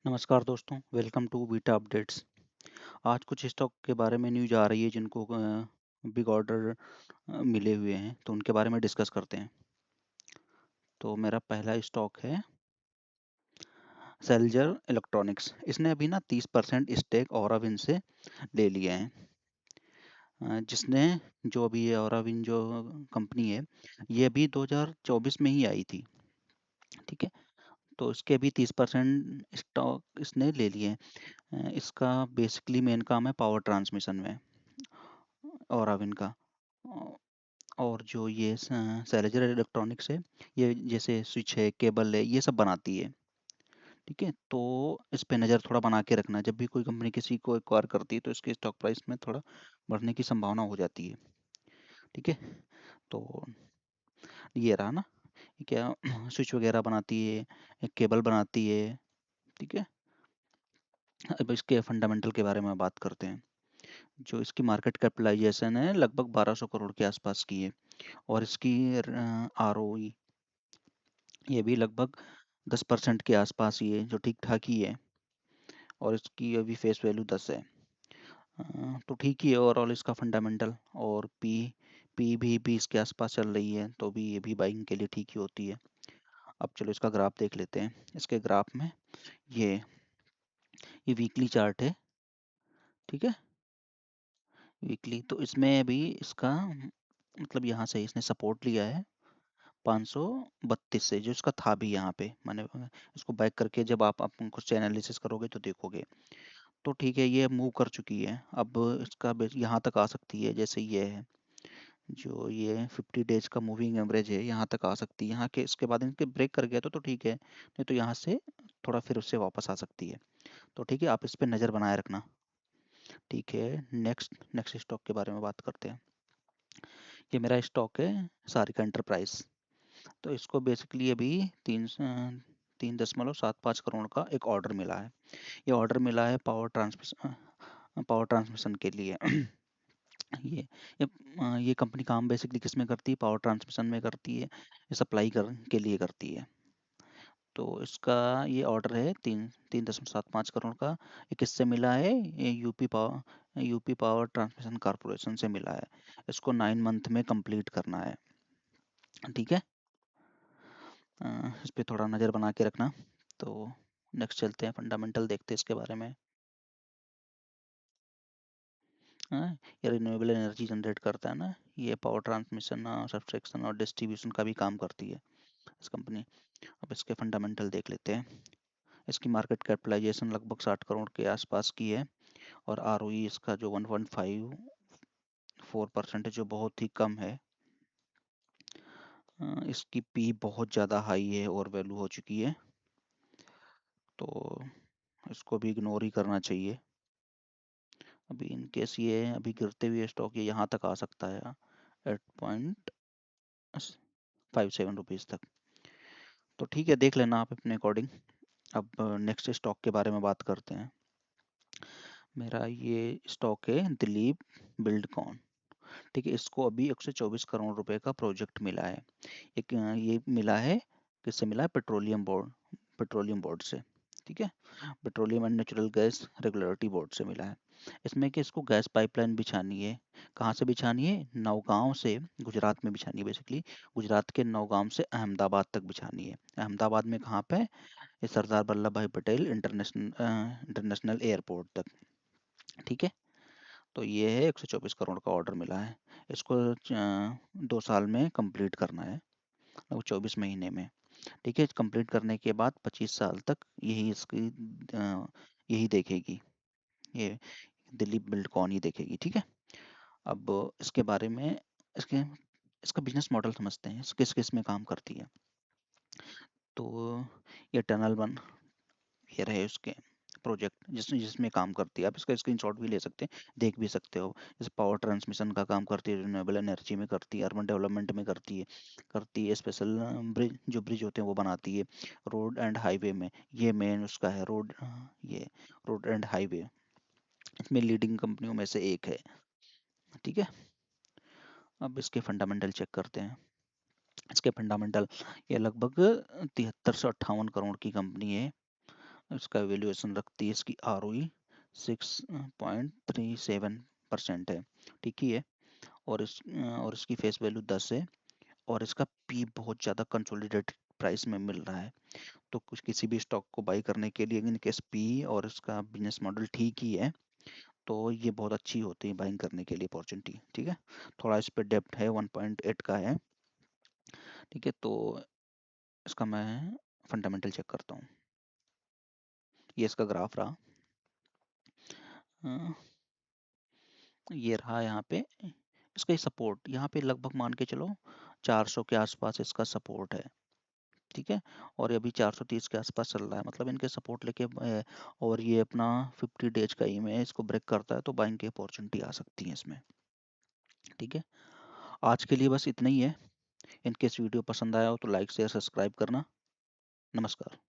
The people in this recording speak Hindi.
नमस्कार दोस्तों, वेलकम टू बीटा अपडेट्स। आज कुछ स्टॉक के बारे में न्यूज़ आ रही है जिनको बिग ऑर्डर मिले हुए हैं, तो उनके बारे में डिस्कस करते हैं। तो मेरा पहला स्टॉक है सेल्जर इलेक्ट्रॉनिक्स। इसने अभी ना 30% स्टेक औराविन से ले लिए हैं। जिसने जो अभी ये औराविन जो कंपनी है, ये अभी 2024 में ही आई थी। ठीक है, तो इसके भी 30% स्टॉक इसने ले लिए हैं। इसका बेसिकली मेन काम है पावर ट्रांसमिशन में औराविन का। और जो ये सैलेजर इलेक्ट्रॉनिक्स है, ये जैसे स्विच है, केबल है, ये सब बनाती है। ठीक है, तो इस पे नज़र थोड़ा बना के रखना। जब भी कोई कंपनी किसी को एक्वायर करती है तो इसके स्टॉक प्राइस में थोड़ा बढ़ने की संभावना हो जाती है। ठीक है, तो ये रहा ना, ये क्या स्विच वगैरह बनाती है, एक केबल बनाती है। ठीक है, अब इसके फंडामेंटल के बारे में बात करते हैं। जो इसकी मार्केट कैपिटलाइजेशन है लगभग 1200 करोड़ के आसपास की है। और इसकी आरओई ये भी लगभग 10% के आसपास ही है, जो ठीक ठाक ही है। और इसकी अभी फेस वैल्यू 10 है। तो ठीक ही है ओवरऑल इसका फंडामेंटल। और पी भी इसके आसपास चल रही है, तो भी ये भी बाइंग के लिए ठीक ही होती है। अब चलो इसका ग्राफ देख लेते हैं। इसके ग्राफ में ये ये वीकली चार्ट है। ठीक है, वीकली तो इसमें भी इसका मतलब यहाँ से इसने सपोर्ट लिया है 532 से, जो इसका था भी यहाँ पे। मैंने इसको बैक करके जब आप कुछ एनालिसिस करोगे तो देखोगे। तो ठीक है, ये मूव कर चुकी है। अब इसका यहाँ तक आ सकती है, जैसे ये है, जो ये 50 डेज का मूविंग एवरेज है, यहाँ तक आ सकती है। यहाँ के इसके बाद इनके ब्रेक कर गया तो ठीक है, नहीं तो यहाँ से थोड़ा फिर उससे वापस आ सकती है। तो ठीक है, आप इस पे नज़र बनाए रखना। ठीक है, नेक्स्ट नेक्स्ट स्टॉक के बारे में बात करते हैं। ये मेरा स्टॉक है सारिका एंटरप्राइज। तो इसको बेसिकली अभी 3.75 करोड़ का एक ऑर्डर मिला है। ये ऑर्डर मिला है पावर ट्रांसमिशन के लिए। ये ये कंपनी काम बेसिकली किस में करती है? पावर ट्रांसमिशन में करती है, ये सप्लाई कर के लिए करती है। तो इसका ये ऑर्डर है 3.75 करोड़ का। ये किससे मिला है? ये यूपी पावर ट्रांसमिशन कॉरपोरेशन से मिला है। इसको 9 मंथ में कंप्लीट करना है। ठीक है, इस पे थोड़ा नज़र बना के रखना। तो नेक्स्ट चलते हैं, फंडामेंटल देखते हैं इसके बारे में। हाँ, ये रिन्यूएबल एनर्जी जनरेट करता है ना, ये पावर ट्रांसमिशन, सब्सट्रैक्शन और डिस्ट्रीब्यूशन का भी काम करती है इस कंपनी। अब इसके फंडामेंटल देख लेते हैं। इसकी मार्केट कैपिटलाइजेशन लगभग 60 करोड़ के आसपास की है। और आरओई इसका जो 1.54% है, जो बहुत ही कम है। इसकी पी बहुत ज़्यादा हाई है और वैल्यू हो चुकी है, तो इसको भी इग्नोर ही करना चाहिए। अभी इनकेस ये अभी गिरते हुए स्टॉक ये यहाँ तक आ सकता है, 8.57 रुपीज़ तक। तो ठीक है, देख लेना आप अपने अकॉर्डिंग। अब नेक्स्ट स्टॉक के बारे में बात करते हैं। मेरा ये स्टॉक है दिलीप बिल्डकॉन। ठीक है, इसको अभी 124 करोड़ रुपए का प्रोजेक्ट मिला है। एक ये मिला है, किससे मिला है? पेट्रोलियम बोर्ड से। ठीक है, petroleum and natural gas regulatory board से मिला है। इसमें कि इसको गैस पाइपलाइन बिछानी है। कहाँ से बिछानी है? नौगांव से, गुजरात में बिछानी है बेसिकली। गुजरात के नौगांव से अहमदाबाद तक बिछानी है। अहमदाबाद में कहाँ पे? ये सरदार वल्लभ भाई पटेल इंटरनेशनल एयरपोर्ट तक। ठीक है, तो ये है 124 करोड़ का ऑर्डर मिला है। इसको 2 साल में कंप्लीट करना है, वो 24 महीने में। ठीक है, कंप्लीट करने के बाद 25 साल तक यही इसकी यही देखेगी, ये दिलीप बिल्डकॉन ही देखेगी। ठीक है, अब इसके बारे में, इसके इसका बिजनेस मॉडल समझते हैं, किस किस में काम करती है। तो ये टनल बन ये रहे उसके प्रोजेक्ट जिसमें काम करती है। आप इसका स्क्रीनशॉट भी ले सकते हैं, देख भी सकते हो। जैसे पावर ट्रांसमिशन का काम करती है, रिन्यूएबल एनर्जी में करती है, अर्बन डेवलपमेंट में करती है स्पेशल ब्रिज होते हैं वो बनाती है। रोड एंड हाईवे में ये मेन उसका है, ये रोड एंड हाईवे इसमें लीडिंग कंपनियों में से एक है। ठीक है, अब इसके फंडामेंटल चेक करते हैं। इसके फंडामेंटल, ये लगभग 73 से 58 करोड़ की कंपनी है। इसका वैल्यूएशन रखती है, इसकी ROE 6.37% है, ठीक ही है। और इसकी फेस वैल्यू 10 है, और इसका पी बहुत ज़्यादा कंसोलिडेटेड प्राइस में मिल रहा है। तो कुछ किसी भी स्टॉक को बाई करने के लिए इनकेस पी और इसका बिजनेस मॉडल ठीक ही है, तो ये बहुत अच्छी होती है बाइंग करने के लिए अपॉर्चुनिटी, ठीक है। थोड़ा इस पे डेप्थ है, 1.8 का है, ठीक है। तो इसका मैं फंडामेंटल चेक करता हूँ। ये इसका ग्राफ रहा, अ, ये रहा यहाँ पे इसका सपोर्ट, यहाँ पे लगभग मान के चलो 400 के आसपास इसका सपोर्ट है, ठीक है। और ये अभी 430 के आसपास चल रहा है, मतलब इनके सपोर्ट लेके और ये अपना 50 डेज का ई में इसको ब्रेक करता है, तो बाइंग की अपॉर्चुनिटी आ सकती है इसमें, ठीक है। आज के लिए बस इतना ही है। इनकेस वीडियो पसंद आया हो तो लाइक शेयर सब्सक्राइब करना। नमस्कार।